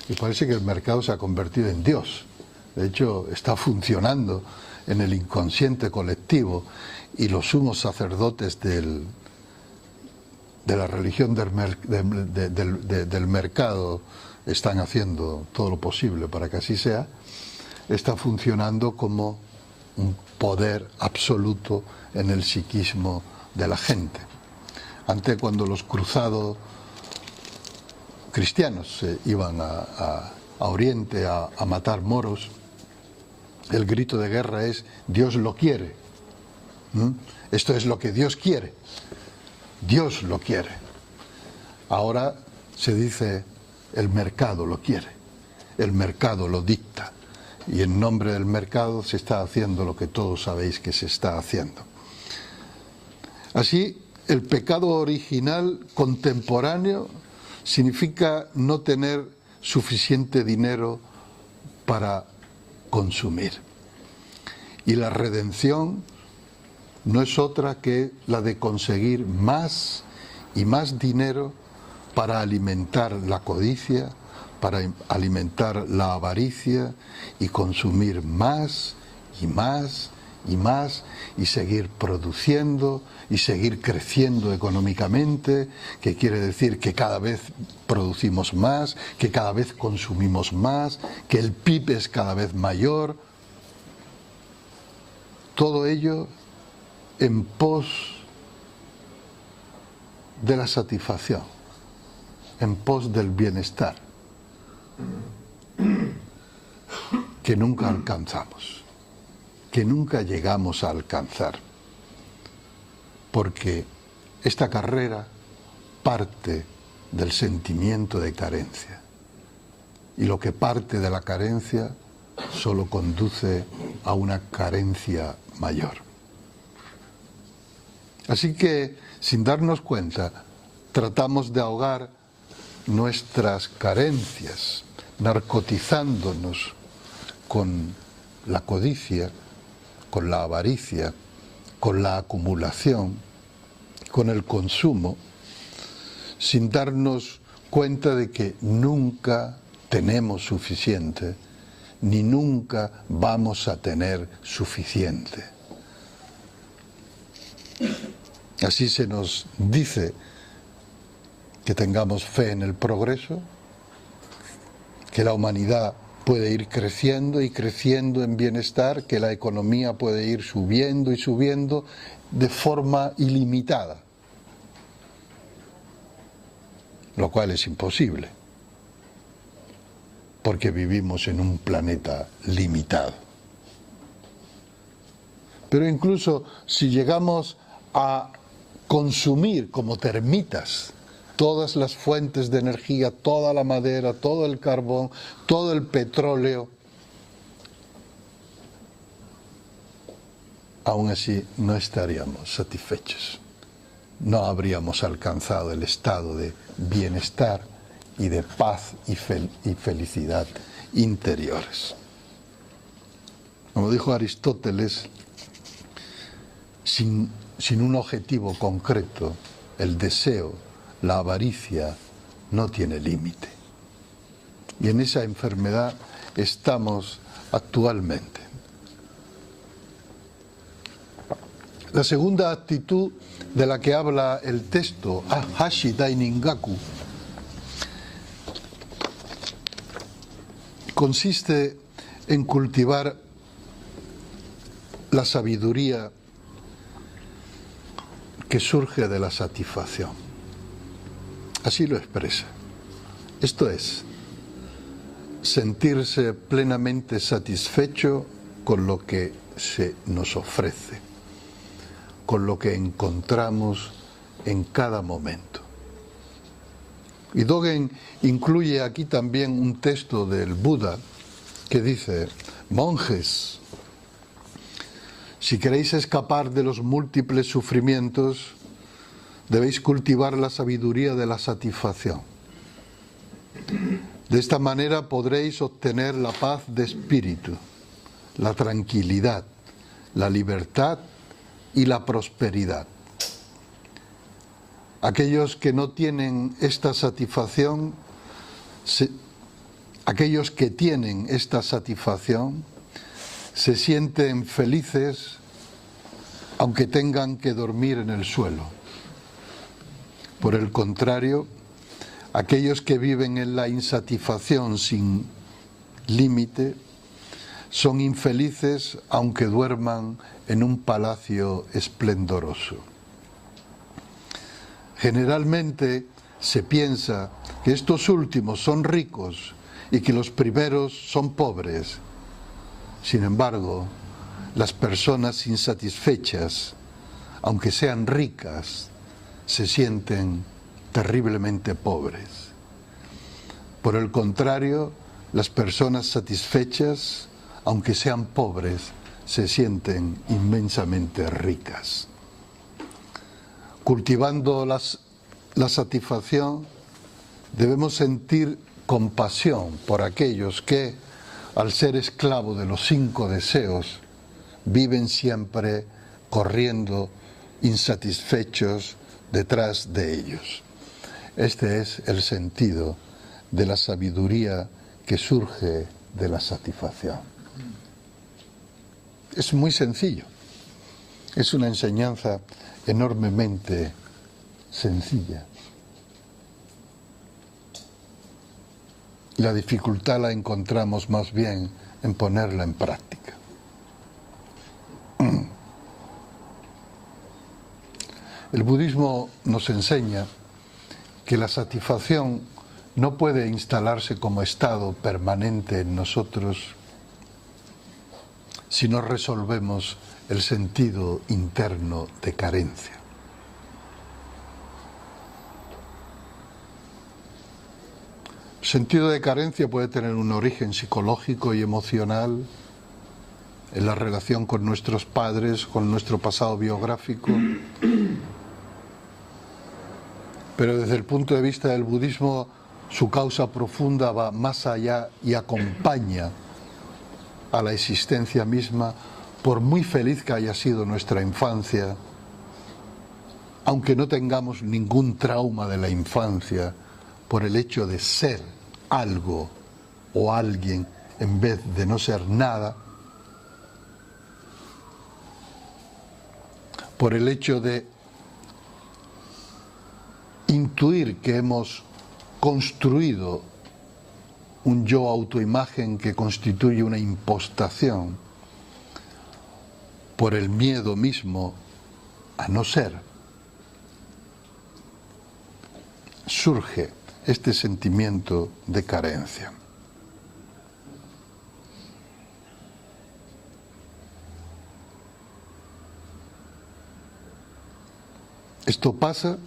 y parece que el mercado se ha convertido en Dios. De hecho, está funcionando en el inconsciente colectivo, y los sumos sacerdotes de la religión del mercado están haciendo todo lo posible para que así sea. Está funcionando como un poder absoluto en el psiquismo de la gente. Antes, cuando los cruzados cristianos se iban a Oriente a matar moros, el grito de guerra es: Dios lo quiere. Esto es lo que Dios quiere. Dios lo quiere. Ahora se dice el mercado lo quiere, el mercado lo dicta, y en nombre del mercado se está haciendo lo que todos sabéis que se está haciendo. Así, el pecado original contemporáneo significa no tener suficiente dinero para consumir. Y la redención no es otra que la de conseguir más y más dinero para alimentar la codicia, para alimentar la avaricia y consumir más y más y más y seguir produciendo y seguir creciendo económicamente, que quiere decir que cada vez producimos más, que cada vez consumimos más, que el PIB es cada vez mayor. Todo ello en pos de la satisfacción, en pos del bienestar, que nunca alcanzamos, que nunca llegamos a alcanzar, porque esta carrera parte del sentimiento de carencia, y lo que parte de la carencia solo conduce a una carencia mayor. Así que, sin darnos cuenta, tratamos de ahogar nuestras carencias, narcotizándonos con la codicia, con la avaricia, con la acumulación, con el consumo, sin darnos cuenta de que nunca tenemos suficiente, ni nunca vamos a tener suficiente. Así se nos dice que tengamos fe en el progreso, que la humanidad puede ir creciendo y creciendo en bienestar, que la economía puede ir subiendo y subiendo de forma ilimitada, lo cual es imposible, porque vivimos en un planeta limitado. Pero incluso si llegamos a consumir como termitas todas las fuentes de energía, toda la madera, todo el carbón, todo el petróleo, aún así no estaríamos satisfechos. No habríamos alcanzado el estado de bienestar y de paz y felicidad interiores. Como dijo Aristóteles, sin un objetivo concreto, el deseo, la avaricia, no tiene límite. Y en esa enfermedad estamos actualmente. La segunda actitud de la que habla el texto, Hashi Dainingaku, consiste en cultivar la sabiduría que surge de la satisfacción. Así lo expresa. Esto es, sentirse plenamente satisfecho con lo que se nos ofrece, con lo que encontramos en cada momento. Y Dogen incluye aquí también un texto del Buda que dice: monjes, si queréis escapar de los múltiples sufrimientos, debéis cultivar la sabiduría de la satisfacción. De esta manera podréis obtener la paz de espíritu, la tranquilidad, la libertad y la prosperidad. Aquellos que no tienen esta satisfacción, aquellos que tienen esta satisfacción, se sienten felices aunque tengan que dormir en el suelo. Por el contrario, aquellos que viven en la insatisfacción sin límite son infelices aunque duerman en un palacio esplendoroso. Generalmente se piensa que estos últimos son ricos y que los primeros son pobres. Sin embargo, las personas insatisfechas, aunque sean ricas, se sienten terriblemente pobres. Por el contrario, las personas satisfechas, aunque sean pobres, se sienten inmensamente ricas. Cultivando la satisfacción, debemos sentir compasión por aquellos que, al ser esclavos de los 5 deseos, viven siempre corriendo insatisfechos detrás de ellos. Este es el sentido de la sabiduría que surge de la satisfacción. Es muy sencillo, es una enseñanza enormemente sencilla. La dificultad la encontramos más bien en ponerla en práctica. El budismo nos enseña que la satisfacción no puede instalarse como estado permanente en nosotros si no resolvemos el sentido interno de carencia. El sentido de carencia puede tener un origen psicológico y emocional en la relación con nuestros padres, con nuestro pasado biográfico. Pero desde el punto de vista del budismo, su causa profunda va más allá y acompaña a la existencia misma, por muy feliz que haya sido nuestra infancia, aunque no tengamos ningún trauma de la infancia, por el hecho de ser algo o alguien en vez de no ser nada, por el hecho de intuir que hemos construido un yo autoimagen que constituye una impostación, por el miedo mismo a no ser, surge este sentimiento de carencia. Esto pasa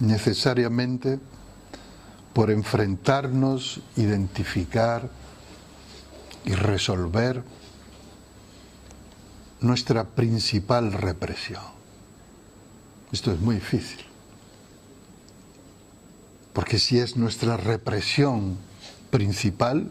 necesariamente por enfrentarnos, identificar y resolver nuestra principal represión. Esto es muy difícil, porque si es nuestra represión principal,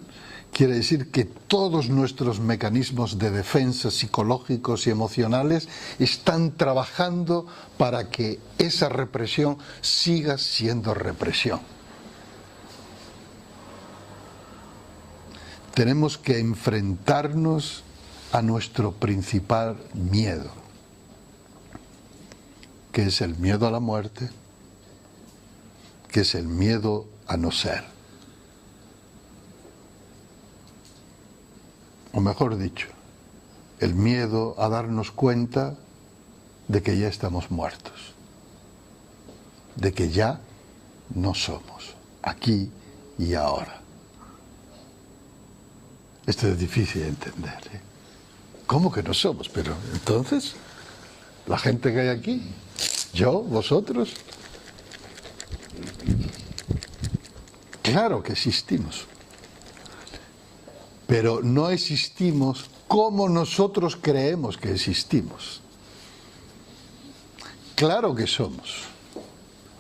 quiere decir que todos nuestros mecanismos de defensa psicológicos y emocionales están trabajando para que esa represión siga siendo represión. Tenemos que enfrentarnos a nuestro principal miedo, que es el miedo a la muerte, que es el miedo a no ser. O mejor dicho, el miedo a darnos cuenta de que ya estamos muertos, de que ya no somos, aquí y ahora. Esto es difícil de entender, ¿eh? ¿Cómo que no somos? Pero entonces, la gente que hay aquí, yo, vosotros, claro que existimos. Pero no existimos como nosotros creemos que existimos. Claro que somos,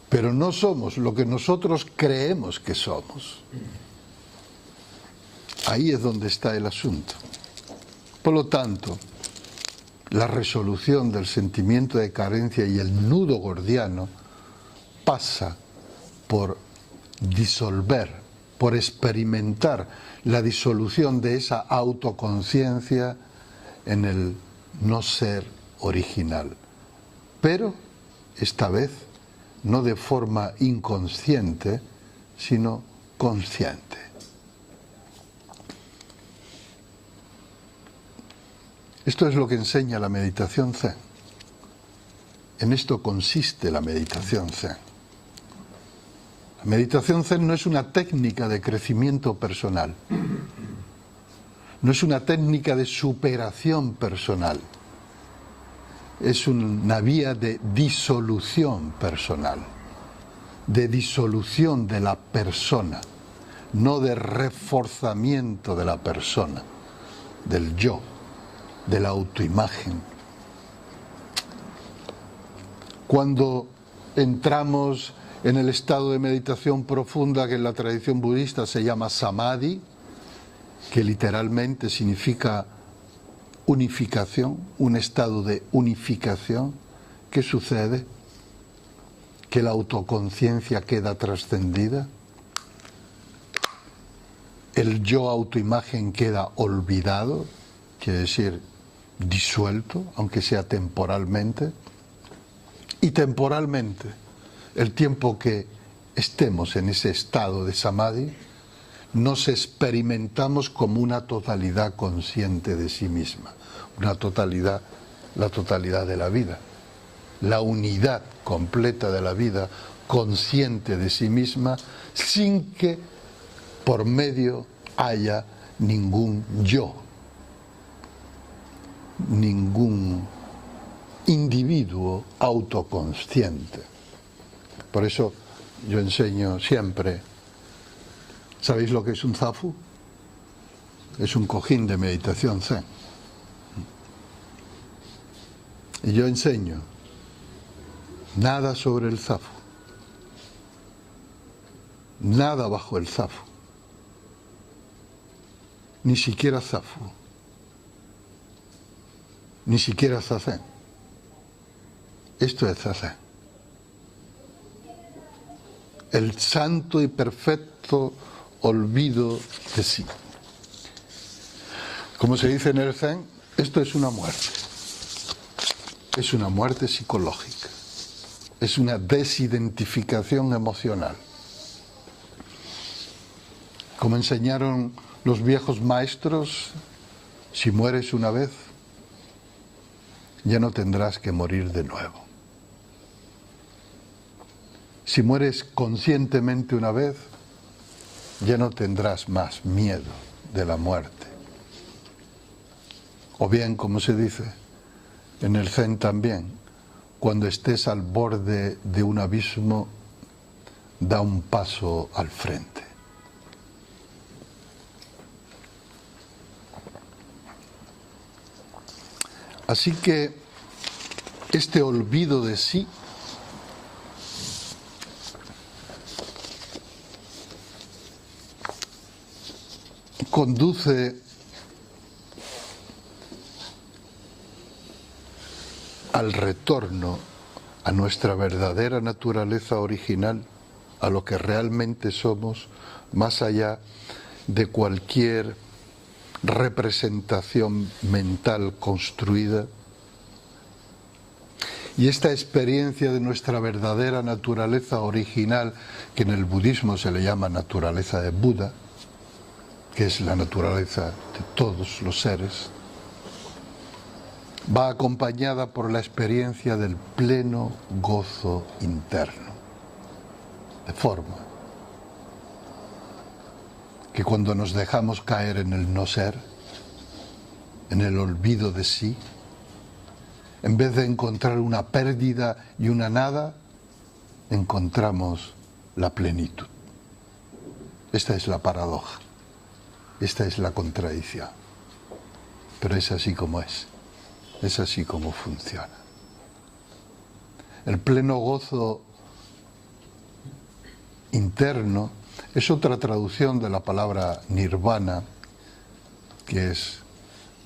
pero no somos lo que nosotros creemos que somos. Ahí es donde está el asunto. Por lo tanto, la resolución del sentimiento de carencia y el nudo gordiano pasa por disolver, por experimentar la disolución de esa autoconciencia en el no ser original. Pero, esta vez, no de forma inconsciente, sino consciente. Esto es lo que enseña la meditación Zen. En esto consiste la meditación Zen. La meditación Zen no es una técnica de crecimiento personal, no es una técnica de superación personal, es una vía de disolución personal, de disolución de la persona, no de reforzamiento de la persona, del yo, de la autoimagen. Cuando entramos en el estado de meditación profunda que en la tradición budista se llama samadhi, que literalmente significa unificación, un estado de unificación, ¿qué sucede? Que la autoconciencia queda trascendida, el yo autoimagen queda olvidado, quiere decir disuelto, aunque sea temporalmente, y temporalmente, el tiempo que estemos en ese estado de samadhi, nos experimentamos como una totalidad consciente de sí misma, una totalidad, la totalidad de la vida, la unidad completa de la vida, consciente de sí misma, sin que por medio haya ningún yo, ningún individuo autoconsciente. Por eso yo enseño siempre, ¿sabéis lo que es un zafu? Es un cojín de meditación zen. Y yo enseño nada sobre el zafu, nada bajo el zafu, ni siquiera zafu, ni siquiera zazen. Esto es zazen. El santo y perfecto olvido de sí. Como se dice en el Zen, esto es una muerte. Es una muerte psicológica. Es una desidentificación emocional. Como enseñaron los viejos maestros, si mueres una vez, ya no tendrás que morir de nuevo. Si mueres conscientemente una vez, ya no tendrás más miedo de la muerte. O bien, como se dice en el Zen también, cuando estés al borde de un abismo, da un paso al frente. Así que este olvido de sí conduce al retorno a nuestra verdadera naturaleza original, a lo que realmente somos, más allá de cualquier representación mental construida. Y esta experiencia de nuestra verdadera naturaleza original, que en el budismo se le llama naturaleza de Buda, que es la naturaleza de todos los seres, va acompañada por la experiencia del pleno gozo interno, de forma que cuando nos dejamos caer en el no ser, en el olvido de sí, en vez de encontrar una pérdida y una nada, encontramos la plenitud. Esta es la paradoja. Esta es la contradicción, pero es así como es así como funciona. El pleno gozo interno es otra traducción de la palabra nirvana, que es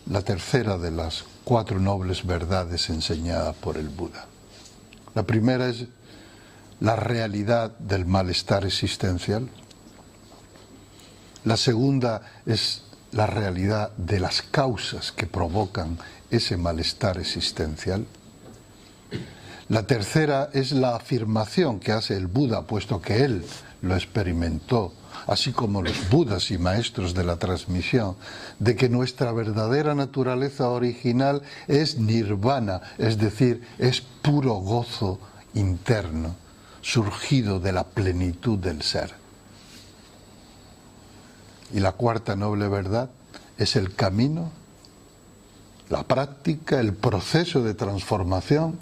la tercera de las 4 nobles verdades enseñadas por el Buda. La primera es la realidad del malestar existencial. La segunda es la realidad de las causas que provocan ese malestar existencial. La tercera es la afirmación que hace el Buda, puesto que él lo experimentó, así como los budas y maestros de la transmisión, de que nuestra verdadera naturaleza original es nirvana, es decir, es puro gozo interno, surgido de la plenitud del ser. Y la cuarta noble verdad es el camino la práctica, el proceso de transformación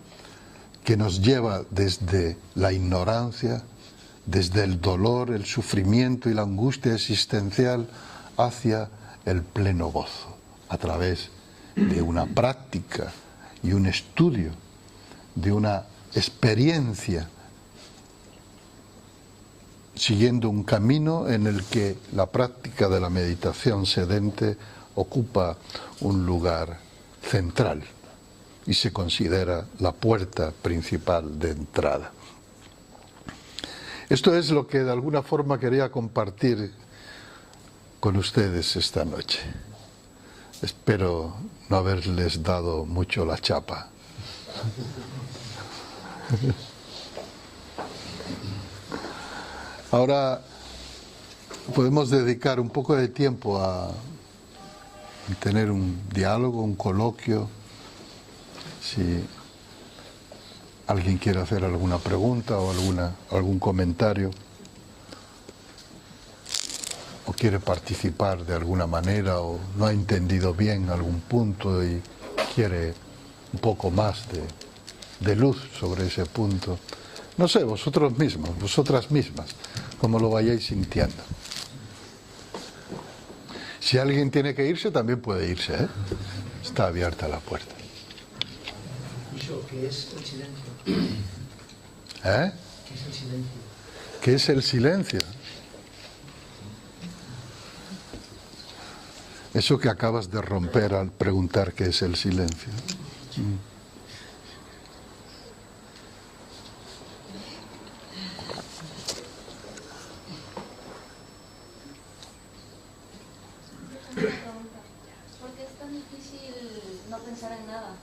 que nos lleva desde la ignorancia, desde el dolor, el sufrimiento y la angustia existencial hacia el pleno gozo, a través de una práctica y un estudio, de una experiencia, siguiendo un camino en el que la práctica de la meditación sedente ocupa un lugar central y se considera la puerta principal de entrada. Esto es lo que de alguna forma quería compartir con ustedes esta noche. Espero no haberles dado mucho la chapa. Ahora podemos dedicar un poco de tiempo a tener un diálogo, un coloquio. Si alguien quiere hacer alguna pregunta o algún comentario, o quiere participar de alguna manera, o no ha entendido bien algún punto y quiere un poco más de luz sobre ese punto. No sé, vosotros mismos, vosotras mismas, como lo vayáis sintiendo. Si alguien tiene que irse, también puede irse, ¿eh? Está abierta la puerta. ¿Qué es el silencio? ¿Eh? ¿Qué es el silencio? ¿Qué es el silencio? Eso que acabas de romper al preguntar qué es el silencio. ¿Por qué es tan difícil no pensar en nada?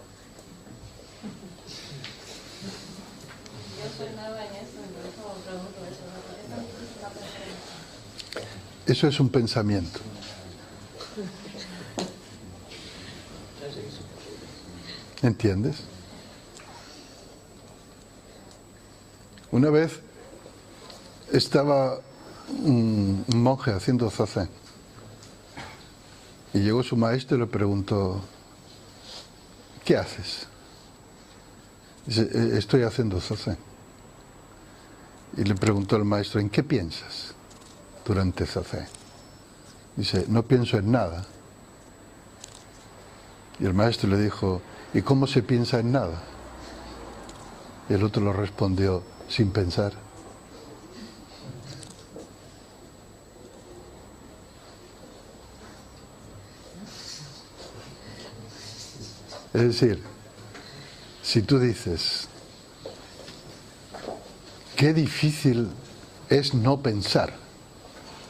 Yo soy nueva en eso, y por eso pregunto eso, ¿no? ¿Por qué es tan difícil no pensar en nada? Eso es un pensamiento. ¿Entiendes? Una vez estaba un monje haciendo zazen y llegó su maestro y le preguntó: ¿qué haces? Dice: estoy haciendo zazen. Y le preguntó el maestro: ¿en qué piensas durante zazen? Dice: no pienso en nada. Y el maestro le dijo: ¿y cómo se piensa en nada? Y el otro le respondió: sin pensar. Es decir, si tú dices: qué difícil es no pensar,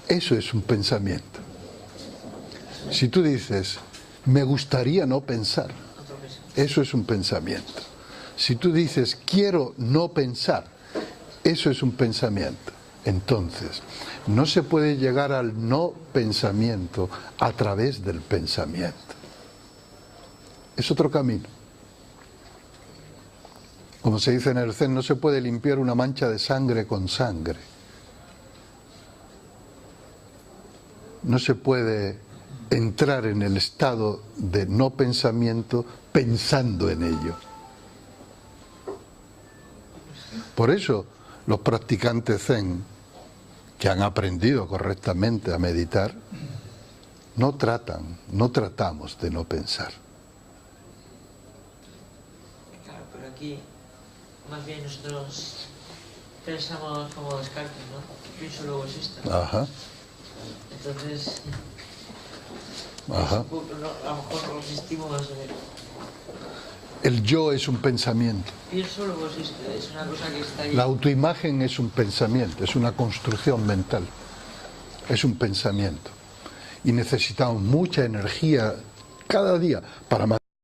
eso es un pensamiento. Si tú dices: me gustaría no pensar, eso es un pensamiento. Si tú dices: quiero no pensar, eso es un pensamiento. Entonces, no se puede llegar al no pensamiento a través del pensamiento. Es otro camino. Como se dice en el Zen, no se puede limpiar una mancha de sangre con sangre. No se puede entrar en el estado de no pensamiento pensando en ello. Por eso los practicantes Zen, que han aprendido correctamente a meditar, no tratamos de no pensar. Claro, pero aquí más bien nosotros pensamos como Descartes, ¿no? Pienso, luego existo. Ajá. Entonces, Ajá. a lo mejor no resistimos. El yo es un pensamiento. Pienso, luego existo. Es una cosa que está ahí. La autoimagen es un pensamiento, es una construcción mental. Es un pensamiento. Y necesitamos mucha energía cada día para